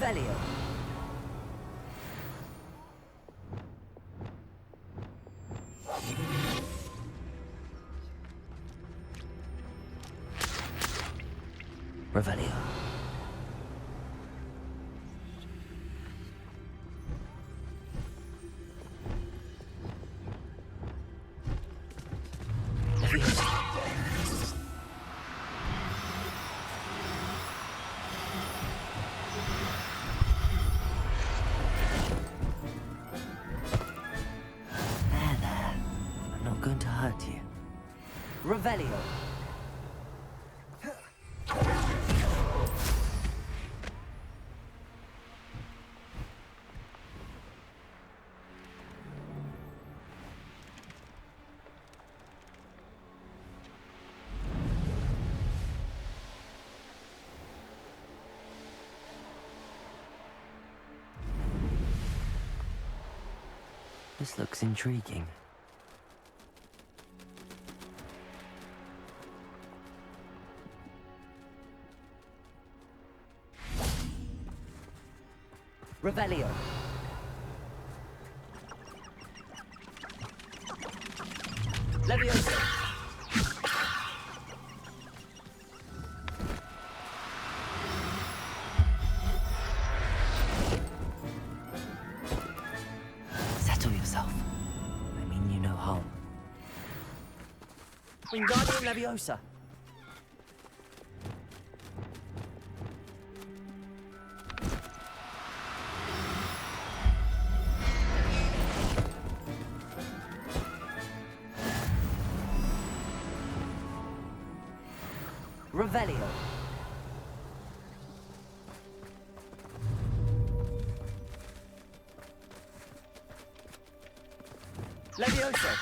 Revelio. Revelio. There. I'm not going to hurt you. Revelio. This looks intriguing. Revelio. Leviosa. Settle yourself. I mean you no harm. Wingardium Leviosa. Revelio. Leviosa.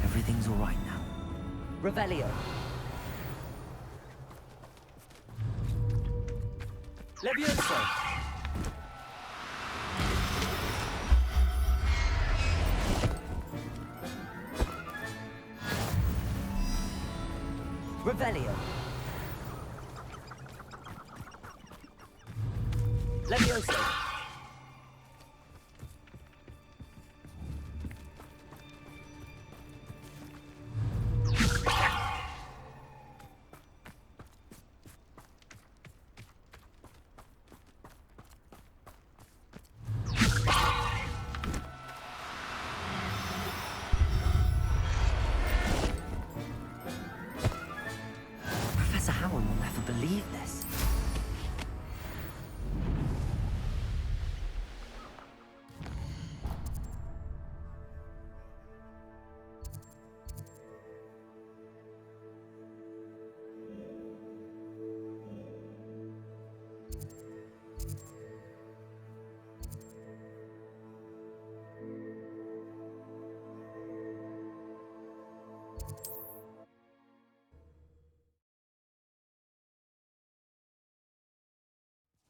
Everything's all right now. Revelio. Leviosa. Revelio. Leviosa. Professor Howard will never believe this.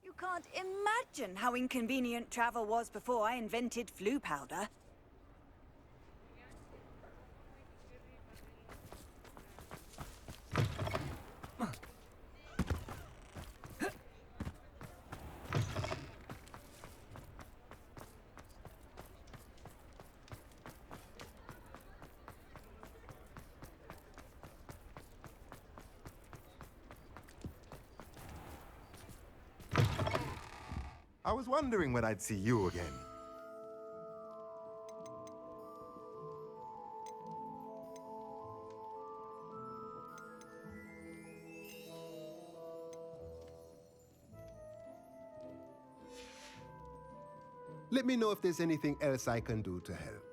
You can't imagine how inconvenient travel was before I invented flu powder. I was wondering when I'd see you again. Let me know if there's anything else I can do to help.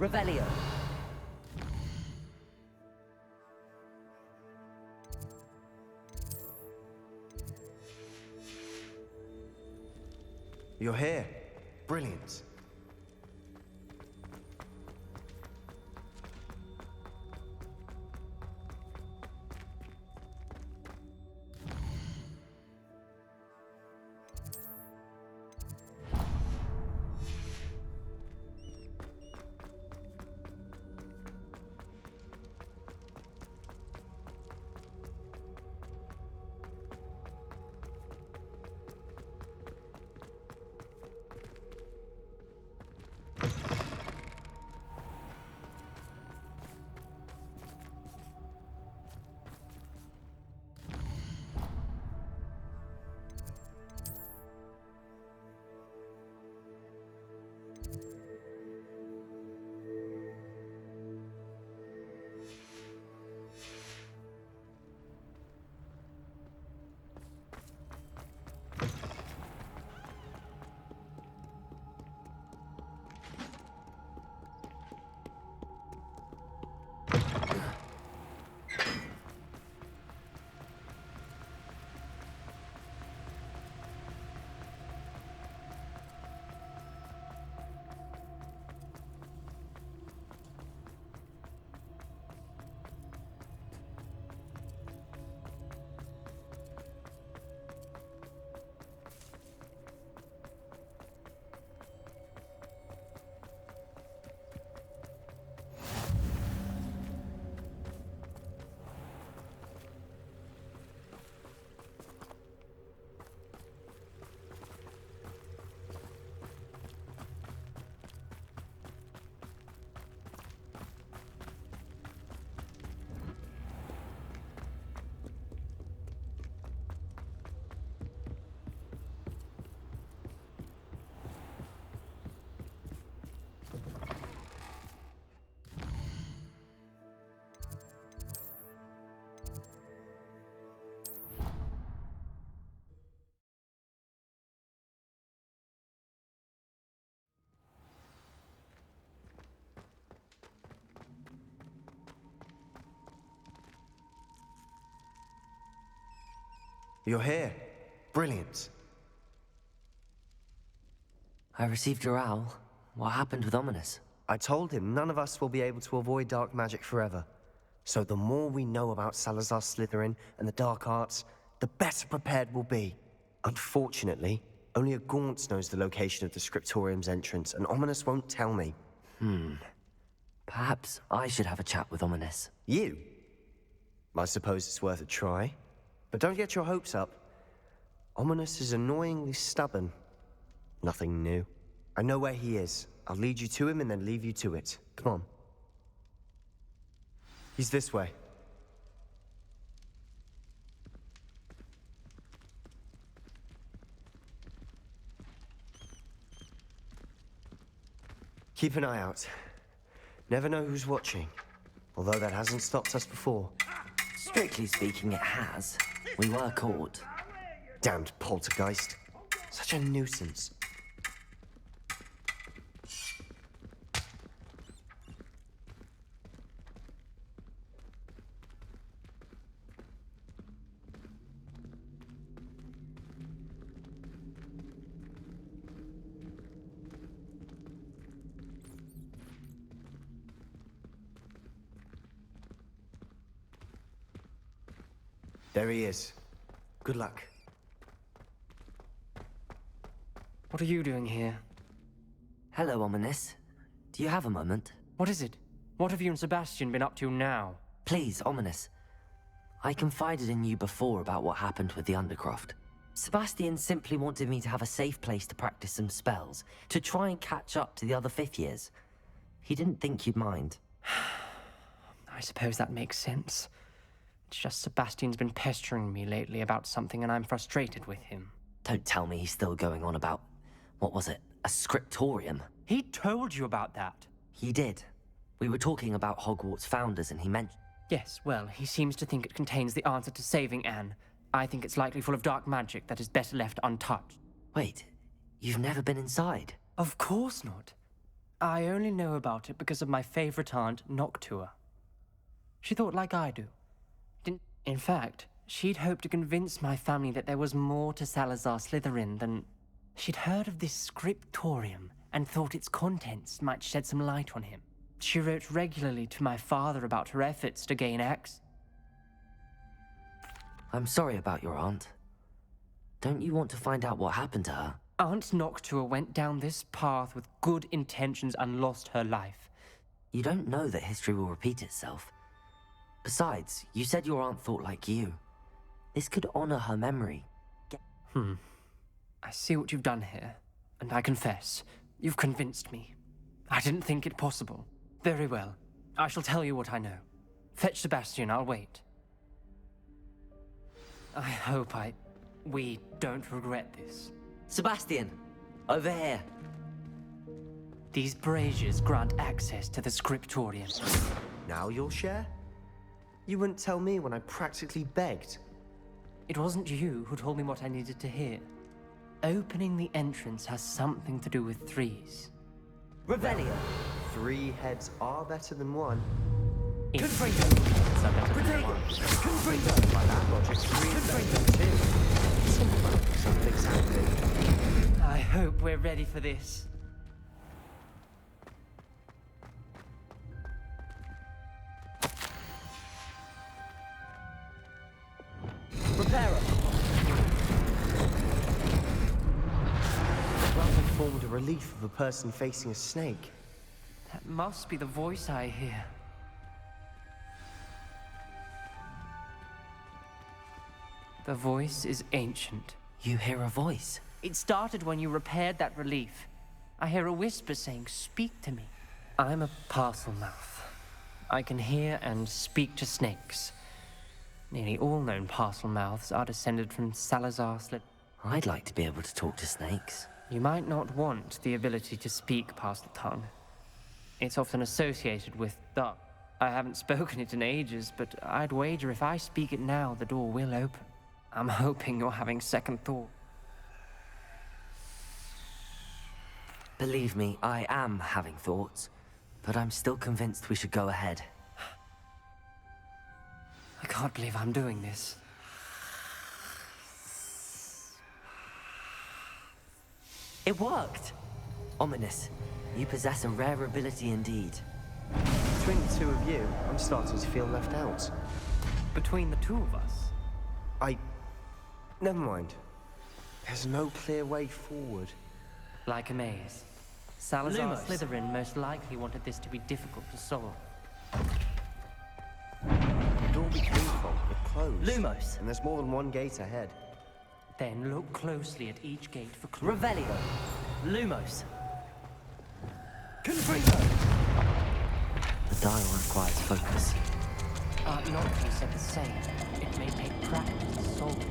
Revelio. You're here. Brilliant. You're here. Brilliant. I received your owl. What happened with Ominous? I told him none of us will be able to avoid dark magic forever. So the more we know about Salazar Slytherin and the dark arts, the better prepared we'll be. Unfortunately, only a Gaunt knows the location of the Scriptorium's entrance, and Ominous won't tell me. Perhaps I should have a chat with Ominous. You? I suppose it's worth a try. But don't get your hopes up. Ominous is annoyingly stubborn. Nothing new. I know where he is. I'll lead you to him and then leave you to it. Come on. He's this way. Keep an eye out. Never know who's watching. Although that hasn't stopped us before. Strictly speaking, it has. We were caught. Damned poltergeist. Such a nuisance. There he is. Good luck. What are you doing here? Hello, Ominous. Do you have a moment? What is it? What have you and Sebastian been up to now? Please, Ominous. I confided in you before about what happened with the Undercroft. Sebastian simply wanted me to have a safe place to practice some spells, to try and catch up to the other fifth years. He didn't think you'd mind. I suppose that makes sense. It's just Sebastian's been pestering me lately about something and I'm frustrated with him. Don't tell me he's still going on about, what was it, a scriptorium? He told you about that? He did. We were talking about Hogwarts founders and he mentioned... Yes, well, he seems to think it contains the answer to saving Anne. I think it's likely full of dark magic that is better left untouched. Wait, you've never been inside? Of course not. I only know about it because of my favorite aunt, Noctua. She thought like I do. In fact, she'd hoped to convince my family that there was more to Salazar Slytherin than... She'd heard of this scriptorium and thought its contents might shed some light on him. She wrote regularly to my father about her efforts to gain access. I'm sorry about your aunt. Don't you want to find out what happened to her? Aunt Noctua went down this path with good intentions and lost her life. You don't know that history will repeat itself. Besides, you said your aunt thought like you. This could honor her memory. I see what you've done here, and I confess, you've convinced me. I didn't think it possible. Very well. I shall tell you what I know. Fetch Sebastian, I'll wait. I hope we don't regret this. Sebastian! Over here! These braziers grant access to the scriptorium. Now you'll share? You wouldn't tell me when I practically begged. It wasn't you who told me what I needed to hear. Opening the entrance has something to do with threes. Revelio! 3 heads are better than 1. Confringo! Confringo! By that logic, 3 is better than 2. Simple math, something's happening. I hope we're ready for this. Prepare us! Rather formed a relief of a person facing a snake. That must be the voice I hear. The voice is ancient. You hear a voice? It started when you repaired that relief. I hear a whisper saying, "Speak to me." I'm a parcel mouth. I can hear and speak to snakes. Nearly all known parcel mouths are descended from Salazar Slytherin. I'd like to be able to talk to snakes. You might not want the ability to speak past the tongue. It's often associated with dark. I haven't spoken it in ages, but I'd wager if I speak it now, the door will open. I'm hoping you're having second thought. Believe me, I am having thoughts, but I'm still convinced we should go ahead. I can't believe I'm doing this. It worked! Ominous, you possess a rare ability indeed. Between the two of you, I'm starting to feel left out. Between the two of us? Never mind. There's no clear way forward. Like a maze. Salazar Lumos. Slytherin most likely wanted this to be difficult to solve. The door we came from, it closed. Lumos! And there's more than one gate ahead. Then look closely at each gate for clues. Revelio! Lumos! Confringo! The dial requires focus. Aunt Noctua said the same. It may take practice to solve it.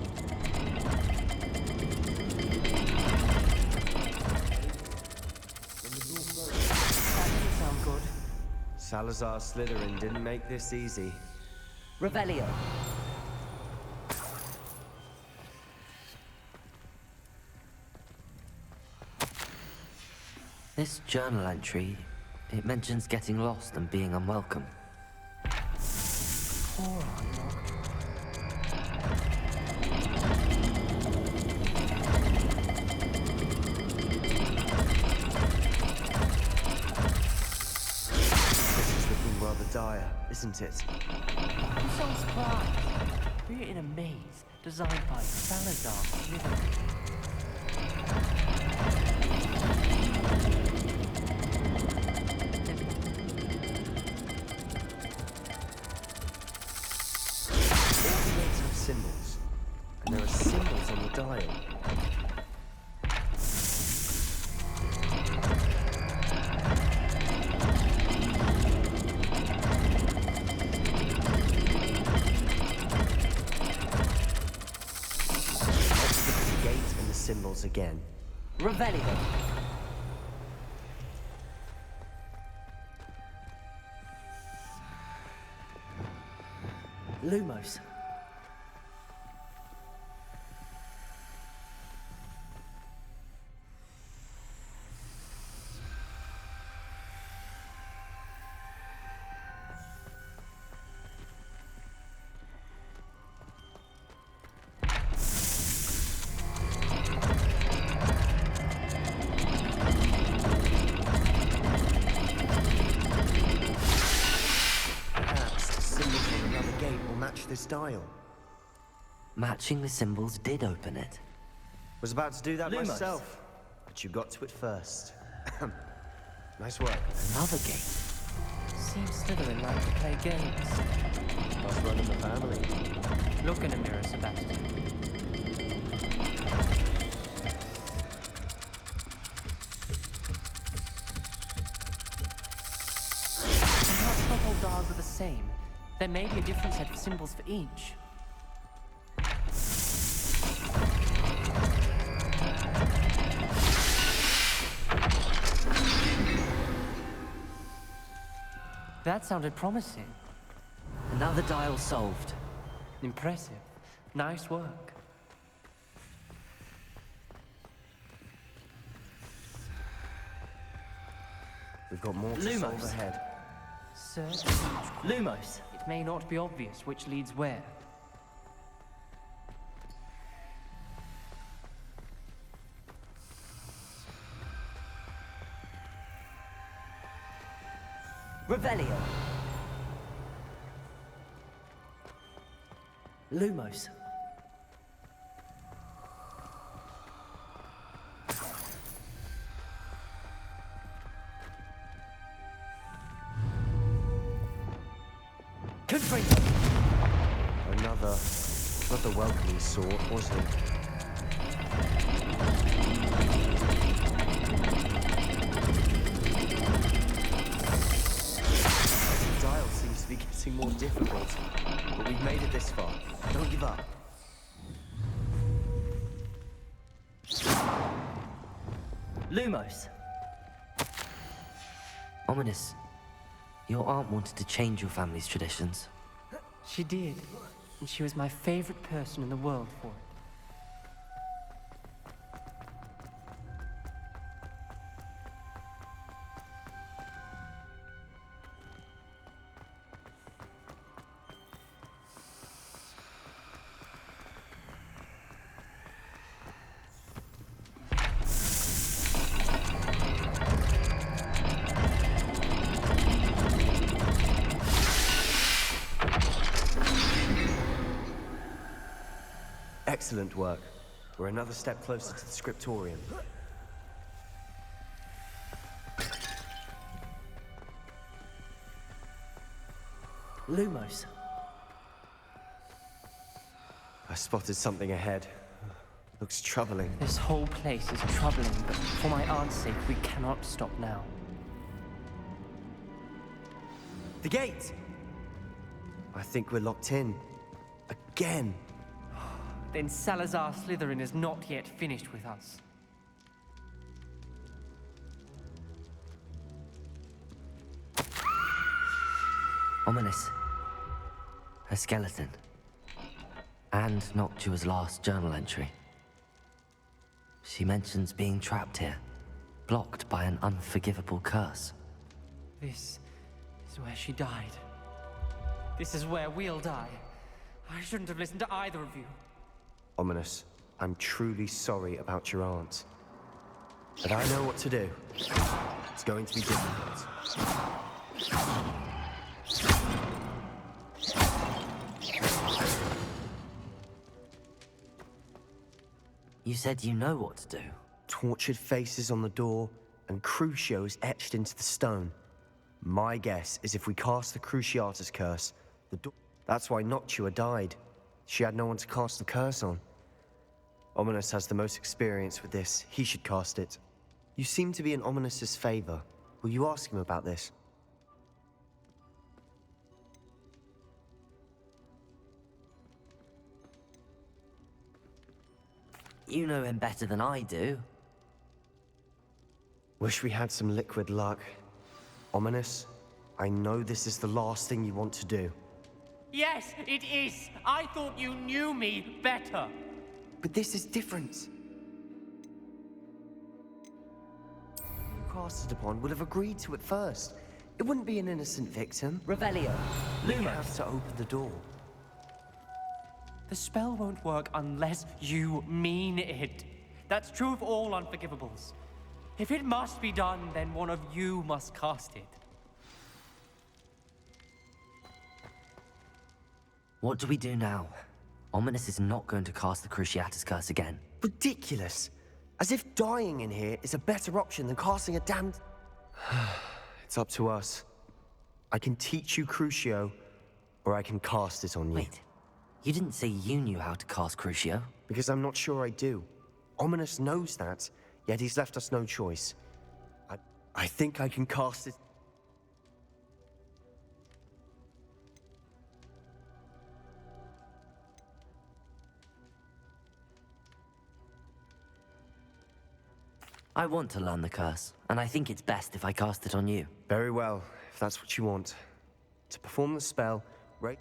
That doesn't sound good. Salazar Slytherin didn't make this easy. Revelio! This journal entry, it mentions getting lost and being unwelcome. Poor Unlocked. This is looking rather dire, isn't it? I'm so surprised. We're in a maze designed by Salazar Slytherin. All the gates have symbols, and there are symbols on the dial. Let's look at the gate and the symbols again. Revelio! Lumos. Perhaps the symbols on another gate will match this dial. Matching the symbols did open it. Was about to do that Lumos. myself, but you got to it first. Nice work. Another gate. Seems Slytherin like to play games. Last run in the family. Look in a mirror, Sebastian. Perhaps not all dials are the same. There may be a different set of symbols for each. That sounded promising. Another dial solved. Impressive. Nice work. We've got more to Lumos. solve ahead. Search. Lumos. It may not be obvious which leads where. Revelio. Lumos. Confringo. Not the welcoming sort, was it? The dial seems to be getting more difficult, but we've made it this far. Don't give up. Lumos. Ominous. Your aunt wanted to change your family's traditions. She did, and she was my favorite person in the world for it. Excellent work. We're another step closer to the scriptorium. Lumos. I spotted something ahead. Looks troubling. This whole place is troubling, but for my aunt's sake, we cannot stop now. The gate! I think we're locked in. Again. Then Salazar Slytherin is not yet finished with us. Ominous. A skeleton. And Noctua's last journal entry. She mentions being trapped here, blocked by an unforgivable curse. This is where she died. This is where we'll die. I shouldn't have listened to either of you. Ominous, I'm truly sorry about your aunt. But I know what to do. It's going to be difficult. You said you know what to do. Tortured faces on the door and Crucios etched into the stone. My guess is if we cast the Cruciatus curse, the door... That's why Noctua died. She had no one to cast the curse on. Ominous has the most experience with this. He should cast it. You seem to be in Ominous's favor. Will you ask him about this? You know him better than I do. Wish we had some liquid luck. Ominous, I know this is the last thing you want to do. Yes, it is. I thought you knew me better. But this is different. Who cast it upon would have agreed to it first. It wouldn't be an innocent victim. Revelio. You have to open the door. The spell won't work unless you mean it. That's true of all unforgivables. If it must be done, then one of you must cast it. What do we do now? Ominous is not going to cast the Cruciatus curse again. Ridiculous. As if dying in here is a better option than casting a damned... It's up to us. I can teach you Crucio, or I can cast it on you. Wait, you didn't say you knew how to cast Crucio? Because I'm not sure I do. Ominous knows that, yet he's left us no choice. I think I can cast it... I want to learn the curse, and I think it's best if I cast it on you. Very well, if that's what you want. To perform the spell, right...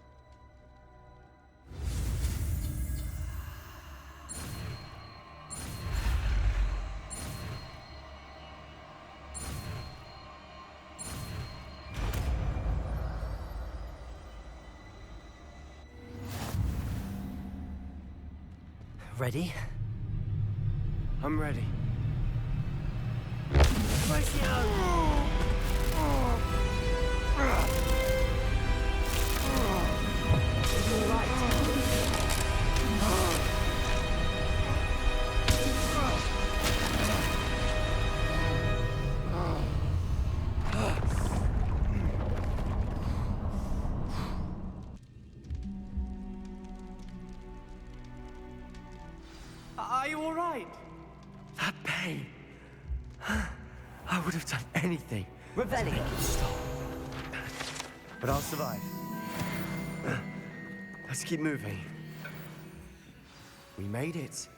Ready? I'm ready. Are you all right? That pain. I would have done anything. Revelio. But I'll survive. Let's keep moving. We made it.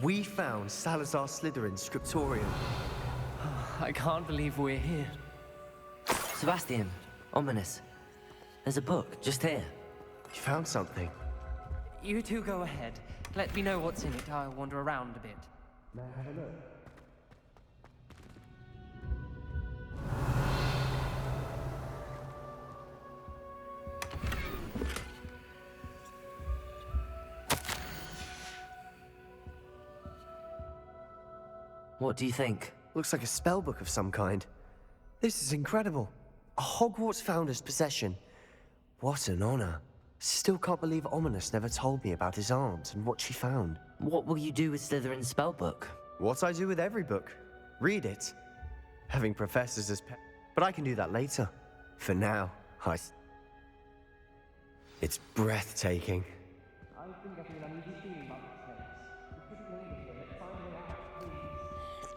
We found Salazar Slytherin's scriptorium. I can't believe we're here. Sebastian, Ominous. There's a book just here. You found something. You two go ahead. Let me know what's in it. I'll wander around a bit. What do you think? Looks like a spell book of some kind. This is incredible. A Hogwarts founder's possession. What an honor. Still can't believe Ominous never told me about his aunt and what she found. What will you do with Slytherin's spellbook? What I do with every book. Read it. Having professors as pet. But I can do that later. For now, It's breathtaking.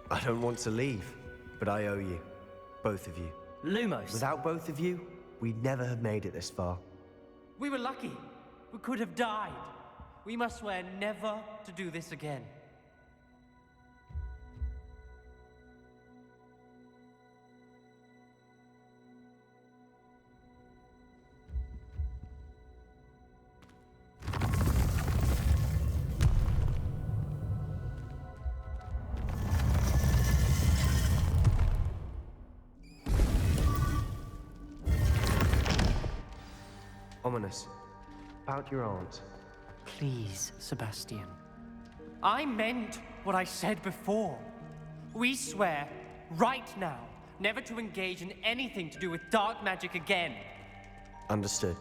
I don't want to leave, but I owe you. Both of you. Lumos. Without both of you, we'd never have made it this far. We were lucky. We could have died. We must swear never to do this again. Ominous. About your aunt. Please, Sebastian. I meant what I said before. We swear, right now, never to engage in anything to do with dark magic again. Understood.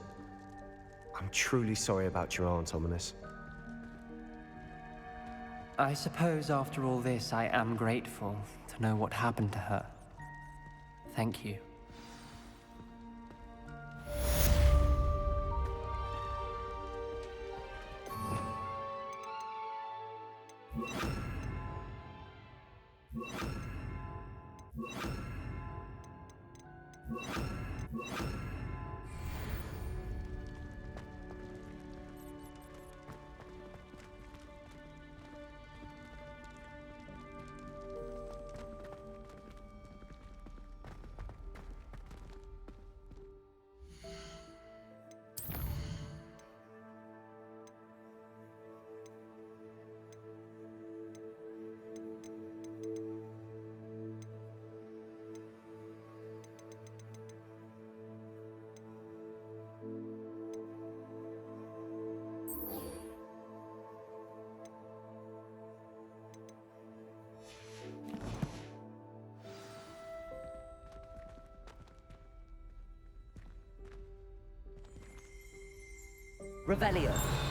I'm truly sorry about your aunt, Ominous. I suppose after all this, I am grateful to know what happened to her. Thank you. Revelio.